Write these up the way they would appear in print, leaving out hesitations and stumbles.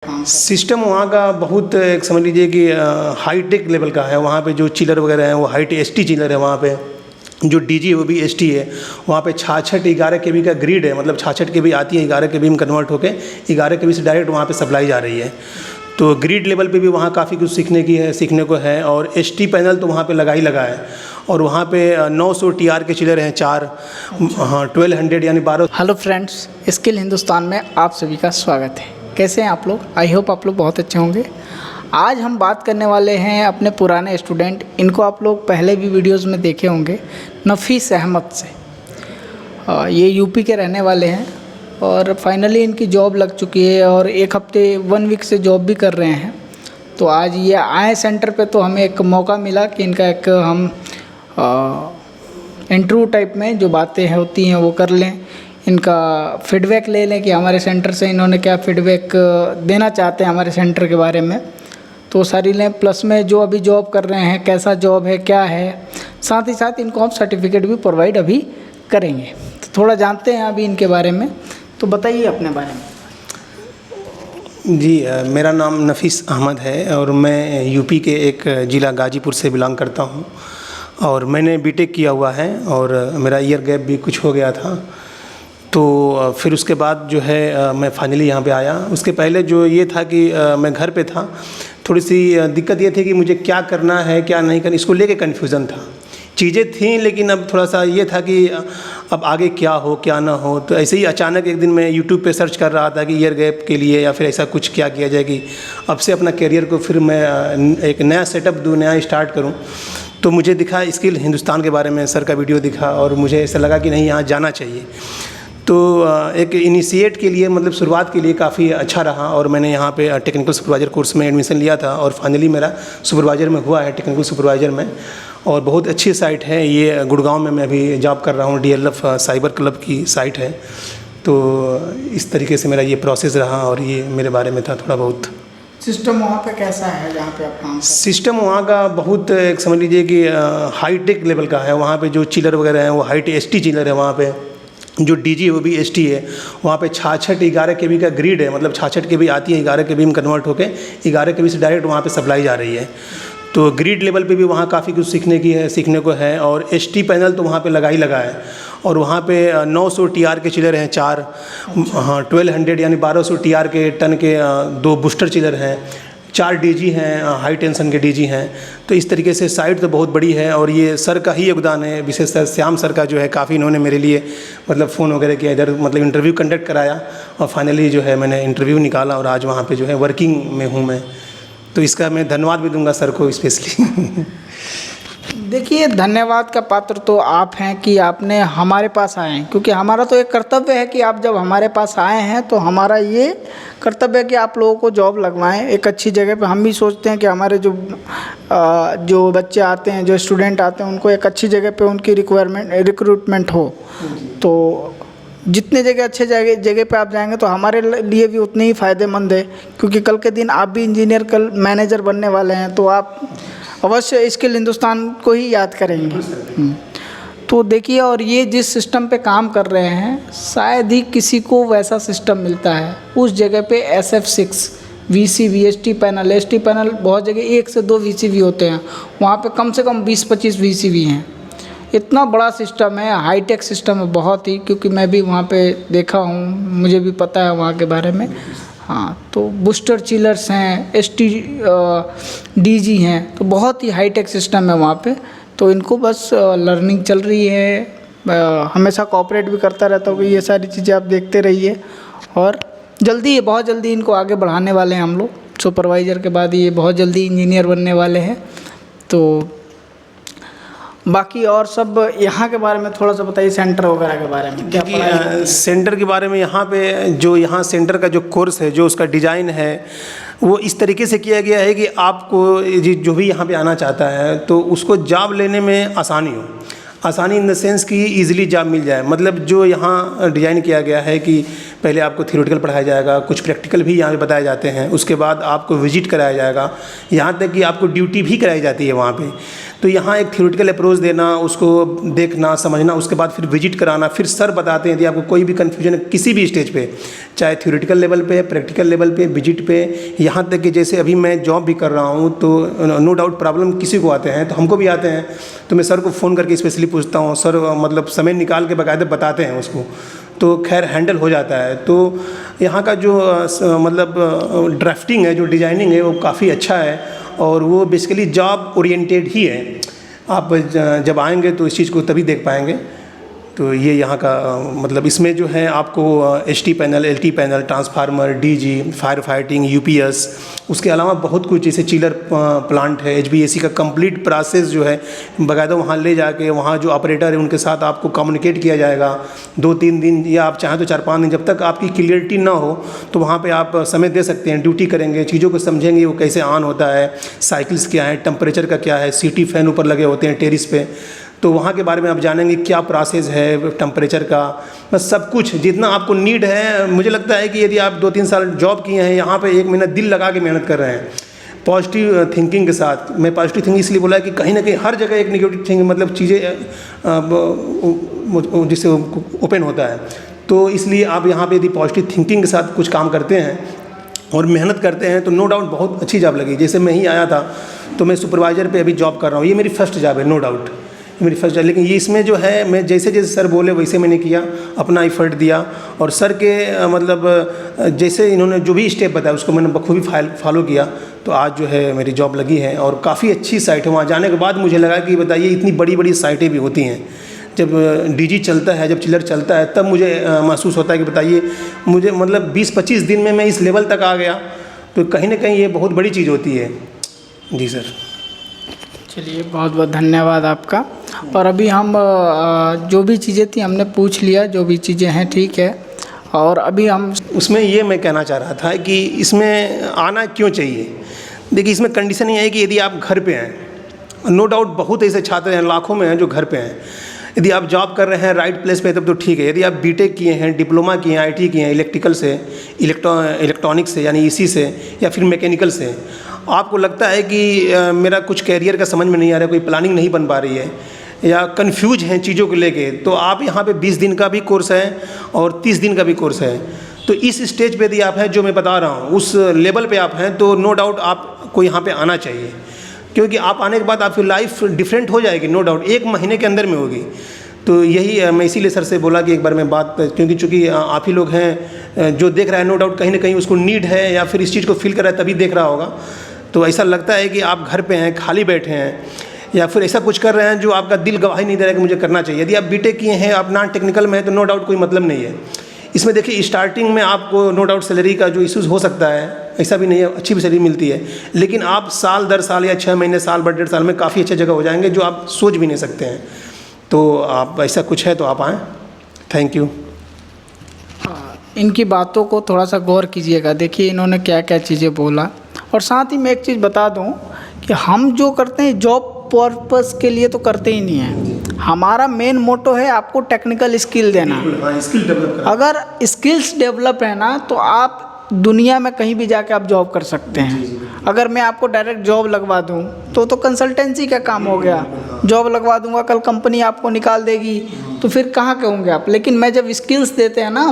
System वहाँ का बहुत एक समझ लीजिए कि हाईटेक लेवल का है। वहाँ पे जो चिलर वगैरह हैं वो हाईटेक एसटी चिलर है। वहाँ पे जो डीजी है वो भी एसटी है। वहाँ पे 66 केबी का ग्रिड है, मतलब 66 केबी आती है, 11 केबी में कन्वर्ट होकर 11 केबी से डायरेक्ट वहाँ पे सप्लाई जा रही है। तो ग्रिड लेवल पे भी वहाँ काफ़ी कुछ सीखने को है। और एसटी पैनल तो वहाँ पे लगा ही लगा है। और वहाँ पे 900 टीआर के चिलर हैं 4, हाँ 1200 यानी 12। हेलो फ्रेंड्स, स्किल हिंदुस्तान में आप सभी का स्वागत है। कैसे हैं आप लोग? आई होप आप लोग बहुत अच्छे होंगे। आज हम बात करने वाले हैं अपने पुराने स्टूडेंट, इनको आप लोग पहले भी वीडियोस में देखे होंगे, नफ़ीस अहमद से। ये यूपी के रहने वाले हैं और फाइनली इनकी जॉब लग चुकी है और एक हफ्ते 1 वीक से जॉब भी कर रहे हैं। तो आज ये आए सेंटर पे तो हमें एक मौका मिला कि इनका एक हम इंटरव्यू टाइप में जो बातें होती हैं वो कर लें, इनका फीडबैक ले लें कि हमारे सेंटर से इन्होंने क्या फीडबैक देना चाहते हैं हमारे सेंटर के बारे में, तो सारी लें। प्लस में जो अभी जॉब कर रहे हैं, कैसा जॉब है, क्या है, साथ ही साथ इनको हम सर्टिफिकेट भी प्रोवाइड अभी करेंगे। तो थोड़ा जानते हैं अभी इनके बारे में, तो बताइए अपने बारे में। जी, मेरा नाम नफ़ीस अहमद है और मैं यूपी के एक ज़िला गाज़ीपुर से बिलोंग करता हूँ। और मैंने बीटेक किया हुआ है और मेरा ईयर गैप भी कुछ हो गया था। तो फिर उसके बाद जो है मैं फाइनली यहाँ पे आया। उसके पहले जो ये था कि मैं घर पे था, थोड़ी सी दिक्कत ये थी कि मुझे क्या करना है क्या नहीं करना, इसको लेके कन्फ्यूज़न था। चीज़ें थीं लेकिन अब थोड़ा सा ये था कि अब आगे क्या हो क्या ना हो। तो ऐसे ही अचानक एक दिन मैं यूट्यूब पे सर्च कर रहा था कि ईयर गैप के लिए या फिर ऐसा कुछ क्या किया जाए कि अब से अपना करियर को फिर मैं एक नया सेटअप दूँ, नया स्टार्ट करूँ। तो मुझे दिखा स्किल हिंदुस्तान के बारे में, सर का वीडियो दिखा और मुझे ऐसा लगा कि नहीं, यहाँ जाना चाहिए। तो एक इनिशिएट के लिए, मतलब शुरुआत के लिए काफ़ी अच्छा रहा और मैंने यहाँ पे टेक्निकल सुपरवाइज़र कोर्स में एडमिशन लिया था और फाइनली मेरा सुपरवाइज़र में हुआ है, टेक्निकल सुपरवाइज़र में। और बहुत अच्छी साइट है ये, गुड़गांव में मैं अभी जॉब कर रहा हूँ, DLF साइबर क्लब की साइट है। तो इस तरीके से मेरा ये प्रोसेस रहा और ये मेरे बारे में था थोड़ा बहुत। सिस्टम वहाँ पे कैसा है जहाँ पे आप काम करते हैं? सिस्टम वहाँ का बहुत एक समझ लीजिए कि हाईटेक लेवल का है। वहाँ पे जो चिलर वगैरह हैं वो हाईटेक एसटी चिलर है। वहाँ पे जो डीजी है वो भी एसटी है। वहाँ पे 66 केबी का ग्रिड है, मतलब 66 केबी आती है, 11 केबी में कन्वर्ट होकर 11 केबी से डायरेक्ट वहाँ पे सप्लाई जा रही है। तो ग्रिड लेवल पे भी वहाँ काफ़ी कुछ सीखने को है। और एसटी पैनल तो वहाँ पे लगा ही लगा है। और वहाँ पे 900 टीआर के चिलर हैं 4, हाँ 1200 यानी 1200 टीआर के टन के 2 बूस्टर चिलर हैं, 4 डीजी हैं, हाई टेंशन के डीजी हैं। तो इस तरीके से साइट तो बहुत बड़ी है और ये सर का ही योगदान है, विशेष सर श्याम सर का जो है काफ़ी इन्होंने मेरे लिए मतलब फ़ोन वगैरह किया, इधर मतलब इंटरव्यू कंडक्ट कराया और फाइनली जो है मैंने इंटरव्यू निकाला और आज वहाँ पे जो है वर्किंग में हूँ मैं। तो इसका मैं धन्यवाद भी दूंगा सर को स्पेशली। देखिए, धन्यवाद का पात्र तो आप हैं कि आपने हमारे पास आए हैं, क्योंकि हमारा तो एक कर्तव्य है कि आप जब हमारे पास आए हैं तो हमारा ये कर्तव्य है कि आप लोगों को जॉब लगवाएं एक अच्छी जगह पे। हम भी सोचते हैं कि हमारे जो बच्चे आते हैं, जो स्टूडेंट आते हैं, उनको एक अच्छी जगह पे उनकी रिक्रूटमेंट हो। तो जितने जगह अच्छे जगह पे आप जाएंगे तो हमारे लिए भी उतनी ही फ़ायदेमंद है, क्योंकि कल के दिन आप भी इंजीनियर, कल मैनेजर बनने वाले हैं, तो आप अवश्य स्किल हिंदुस्तान को ही याद करेंगे। तो देखिए, और ये जिस सिस्टम पे काम कर रहे हैं शायद ही किसी को वैसा सिस्टम मिलता है। उस जगह पे SF6 VCV ST panel, ST panel बहुत जगह 1 से 2 VCV होते हैं, वहाँ पे कम से कम 20-25 VCV हैं। इतना बड़ा सिस्टम है, हाईटेक सिस्टम है बहुत ही, क्योंकि मैं भी वहाँ पे देखा हूँ, मुझे भी पता है वहाँ के बारे में। हाँ, तो बूस्टर चिलर्स हैं, ST DG हैं, तो बहुत ही हाईटेक सिस्टम है वहाँ पे। तो इनको बस लर्निंग चल रही है। हमेशा कोऑपरेट भी करता रहता हूँ कि ये सारी चीज़ें आप देखते रहिए और जल्दी, बहुत जल्दी इनको आगे बढ़ाने वाले हैं हम लोग। सुपरवाइज़र के बाद ये बहुत जल्दी इंजीनियर बनने वाले हैं। तो बाकी और सब यहाँ के बारे में थोड़ा सा बताइए, सेंटर वगैरह के बारे में क्या पढ़ाई? सेंटर के बारे में यहाँ पे जो यहाँ सेंटर का जो कोर्स है, जो उसका डिज़ाइन है, वो इस तरीके से किया गया है कि आपको जो भी यहाँ पे आना चाहता है तो उसको जॉब लेने में आसानी हो। आसानी इन द सेंस कि ईज़िली जॉब मिल जाए। मतलब जो यहाँ डिज़ाइन किया गया है कि पहले आपको थ्योरेटिकल पढ़ाया जाएगा, कुछ प्रैक्टिकल भी यहाँ पे बताए जाते हैं, उसके बाद आपको विजिट कराया जाएगा, यहाँ तक कि आपको ड्यूटी भी कराई जाती है वहाँ पे। तो यहाँ एक थ्योरेटिकल अप्रोच देना, उसको देखना समझना, उसके बाद फिर विजिट कराना, फिर सर बताते हैं यदि आपको कोई भी कन्फ्यूजन है किसी भी स्टेज पे, चाहे थ्योरेटिकल लेवल पे, प्रैक्टिकल लेवल पे, विजिट पे, यहाँ तक कि जैसे अभी मैं जॉब भी कर रहा हूँ तो नो डाउट प्रॉब्लम किसी को आते हैं, तो हमको भी आते हैं, तो मैं सर को फ़ोन करके स्पेशली पूछता हूँ, सर मतलब समय निकाल के बाकायदे बताते हैं उसको, तो खैर हैंडल हो जाता है। तो यहाँ का जो मतलब ड्राफ्टिंग है, जो डिज़ाइनिंग है, वो काफ़ी अच्छा है और वो बेसिकली जॉब ओरिएंटेड ही है। आप जब आएंगे तो इस चीज़ को तभी देख पाएंगे। तो ये यहाँ का मतलब इसमें जो है आपको HT panel, LT panel, transformer, DG, fire fighting, UPS, उसके अलावा बहुत कुछ, जैसे चिलर प्लांट है, HVAC का कंप्लीट प्रोसेस जो है बाकायदा वहाँ ले जाके वहाँ जो ऑपरेटर है उनके साथ आपको कम्युनिकेट किया जाएगा 2-3 दिन, या आप चाहें तो 4-5 दिन, जब तक आपकी क्लियरिटी ना हो तो वहाँ पे आप समय दे सकते हैं, ड्यूटी करेंगे, चीज़ों को समझेंगे वो कैसे ऑन होता है, साइकिल्स क्या है, टेम्परेचर का क्या है, CT फैन ऊपर लगे होते हैं टेरिस पे, तो वहाँ के बारे में आप जानेंगे क्या प्रोसेस है टेम्परेचर का, बस सब कुछ जितना आपको नीड है। मुझे लगता है कि यदि आप 2-3 साल जॉब किए हैं यहाँ पे, 1 महीना दिल लगा के मेहनत कर रहे हैं पॉजिटिव थिंकिंग के साथ। मैं पॉजिटिव थिंकिंग इसलिए बोला है कि कहीं ना कहीं हर जगह एक नेगेटिव थिंकिंग मतलब चीज़ें जिससे ओपन होता है, तो इसलिए आप यहाँ पे यदि पॉजिटिव थिंकिंग के साथ कुछ काम करते हैं और मेहनत करते हैं तो नो डाउट बहुत अच्छी जॉब लगी। जैसे मैं ही आया था तो मैं सुपरवाइज़र पे अभी जॉब कर रहा हूँ, ये मेरी फर्स्ट जॉब है, नो डाउट मेरी फर्स्ट जॉब, लेकिन ये इसमें जो है मैं जैसे जैसे सर बोले वैसे मैंने किया, अपना एफर्ट दिया और सर के मतलब जैसे इन्होंने जो भी स्टेप बताया उसको मैंने बखूबी फॉलो किया, तो आज जो है मेरी जॉब लगी है और काफ़ी अच्छी साइट है। वहाँ जाने के बाद मुझे लगा कि बताइए इतनी बड़ी बड़ी साइटें भी होती हैं, जब DG चलता है, जब चिलर चलता है, तब मुझे महसूस होता है कि बताइए मुझे मतलब 20-25 दिन में मैं इस लेवल तक आ गया, तो कहीं ना कहीं ये बहुत बड़ी चीज़ होती है। जी सर। चलिए, बहुत बहुत धन्यवाद आपका। और अभी हम जो भी चीज़ें थी हमने पूछ लिया, जो भी चीज़ें हैं ठीक है, और अभी हम उसमें ये मैं कहना चाह रहा था कि इसमें आना क्यों चाहिए। देखिए, इसमें कंडीशन ये है कि यदि आप घर पे हैं, नो डाउट बहुत ऐसे छात्र हैं, लाखों में हैं जो घर पे हैं, यदि आप जॉब कर रहे हैं राइट प्लेस पे तब तो ठीक है। यदि आप BTech किए हैं, डिप्लोमा किए हैं, IT किए हैं, इलेक्ट्रिकल से, इलेक्ट्रॉनिक्स से यानी EC से, या फिर मैकेनिकल से, आपको लगता है कि मेरा कुछ कैरियर का समझ में नहीं आ रहा है, कोई प्लानिंग नहीं बन पा रही है, या कन्फ्यूज हैं चीज़ों को लेके, तो आप यहाँ पे 20 दिन का भी कोर्स है और 30 दिन का भी कोर्स है। तो इस स्टेज पे यदि आप हैं, जो मैं बता रहा हूँ उस लेवल पे आप हैं, तो नो डाउट आपको यहाँ पे आना चाहिए, क्योंकि आप आने के बाद आपकी लाइफ डिफरेंट हो जाएगी, नो डाउट 1 महीने के अंदर में होगी। तो यही मैं इसीलिए सर से बोला कि एक बार मैं बात, क्योंकि चूँकि आप ही लोग हैं जो देख रहा है, नो डाउट कहीं ना कहीं उसको नीड है या फिर इस चीज़ को फील कर रहा है तभी देख रहा होगा। तो ऐसा लगता है कि आप घर पे हैं, खाली बैठे हैं, या फिर ऐसा कुछ कर रहे हैं जो आपका दिल गवाही नहीं दे रहा है कि मुझे करना चाहिए। यदि आप BTech किए हैं, आप नॉन टेक्निकल में हैं, तो नो डाउट कोई मतलब नहीं है इसमें। देखिए, स्टार्टिंग में आपको नो डाउट सैलरी का जो इश्यूज़ हो सकता है, ऐसा भी नहीं है, अच्छी भी सैलरी मिलती है, लेकिन आप साल दर साल या 6 महीने, साल भर, 1.5 साल में काफ़ी अच्छी जगह हो जाएंगे जो आप सोच भी नहीं सकते हैं। तो आप ऐसा कुछ है तो आप आएँ। Thank you. इनकी बातों को थोड़ा सा गौर कीजिएगा, देखिए इन्होंने क्या क्या चीज़ें बोला। और साथ ही मैं एक चीज़ बता दूं कि हम जो करते हैं जॉब पर्पस के लिए तो करते ही नहीं हैं। हमारा मेन मोटो है आपको टेक्निकल स्किल देना। स्किल डेवलप अगर स्किल्स डेवलप है ना, तो आप दुनिया में कहीं भी जाके आप जॉब कर सकते हैं। अगर मैं आपको डायरेक्ट जॉब लगवा दूं तो कंसल्टेंसी का काम हो गया, जॉब लगवा दूंगा, कल कंपनी आपको निकाल देगी, तो फिर कहाँ के होंगे आप। लेकिन मैं जब स्किल्स देते हैं ना,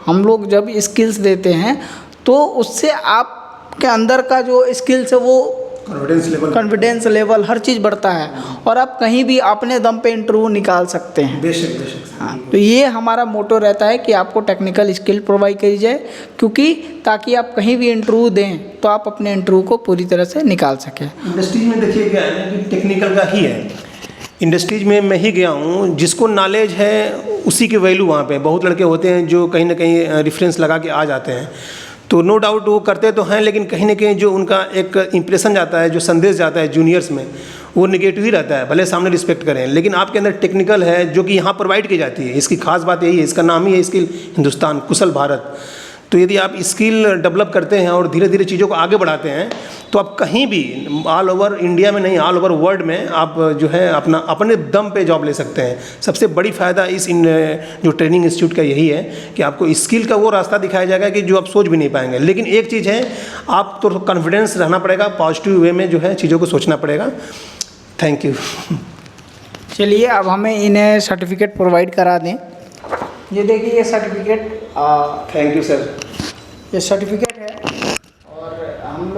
हम लोग जब स्किल्स देते हैं तो उससे आपके अंदर का जो स्किल्स है वो कॉन्फिडेंस लेवल हर चीज़ बढ़ता है, और आप कहीं भी अपने दम पे इंटरव्यू निकाल सकते हैं। बेशक। हाँ, तो ये हमारा मोटो रहता है कि आपको टेक्निकल स्किल प्रोवाइड करी जाए, क्योंकि ताकि आप कहीं भी इंटरव्यू दें तो आप अपने इंटरव्यू को पूरी तरह से निकाल सकें। इंडस्ट्रीज में देखिए क्या है कि टेक्निकल का ही है। इंडस्ट्रीज में मैं ही गया हूँ, जिसको नॉलेज है उसी की वैल्यू वहाँ पे। बहुत लड़के होते हैं जो कहीं ना कहीं रेफरेंस लगा के आ जाते हैं, तो नो डाउट वो करते तो हैं, लेकिन कहीं ना कहीं जो उनका एक इंप्रेशन जाता है, जो संदेश जाता है जूनियर्स में, वो निगेटिव ही रहता है। भले सामने रिस्पेक्ट करें, लेकिन आपके अंदर टेक्निकल है जो कि यहाँ प्रोवाइड की जाती है। इसकी खास बात यही है, इसका नाम ही है स्किल हिंदुस्तान, कुशल भारत। तो यदि आप स्किल डेवलप करते हैं और धीरे धीरे चीज़ों को आगे बढ़ाते हैं, तो आप कहीं भी ऑल ओवर इंडिया में नहीं, ऑल ओवर वर्ल्ड में आप जो है अपने दम पे जॉब ले सकते हैं। सबसे बड़ी फ़ायदा इस जो ट्रेनिंग इंस्टीट्यूट का यही है कि आपको स्किल का वो रास्ता दिखाया जाएगा कि जो आप सोच भी नहीं पाएंगे। लेकिन एक चीज़ है, आप तो कॉन्फिडेंस रहना पड़ेगा, पॉजिटिव वे में जो है चीज़ों को सोचना पड़ेगा। Thank you. चलिए अब हमें इन्हें सर्टिफिकेट प्रोवाइड करा दें। ये देखिए ये सर्टिफिकेट, थैंक यू सर। ये सर्टिफिकेट है और हम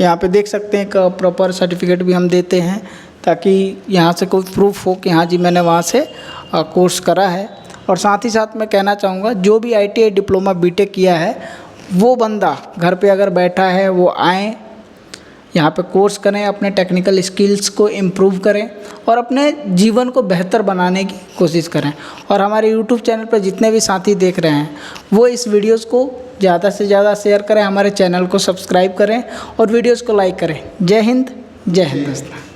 यहाँ पे देख सकते हैं एक प्रॉपर सर्टिफिकेट भी हम देते हैं ताकि यहाँ से कोई प्रूफ हो कि हाँ जी मैंने वहाँ से कोर्स करा है। और साथ ही साथ मैं कहना चाहूँगा जो भी ITI डिप्लोमा बीटेक किया है वो बंदा घर पे अगर बैठा है वो आए यहाँ पे कोर्स करें, अपने टेक्निकल स्किल्स को इम्प्रूव करें और अपने जीवन को बेहतर बनाने की कोशिश करें। और हमारे YouTube चैनल पर जितने भी साथी देख रहे हैं वो इस वीडियोस को ज़्यादा से ज़्यादा शेयर करें, हमारे चैनल को सब्सक्राइब करें और वीडियोस को लाइक करें। जय हिंद, जय हिंदुस्तान।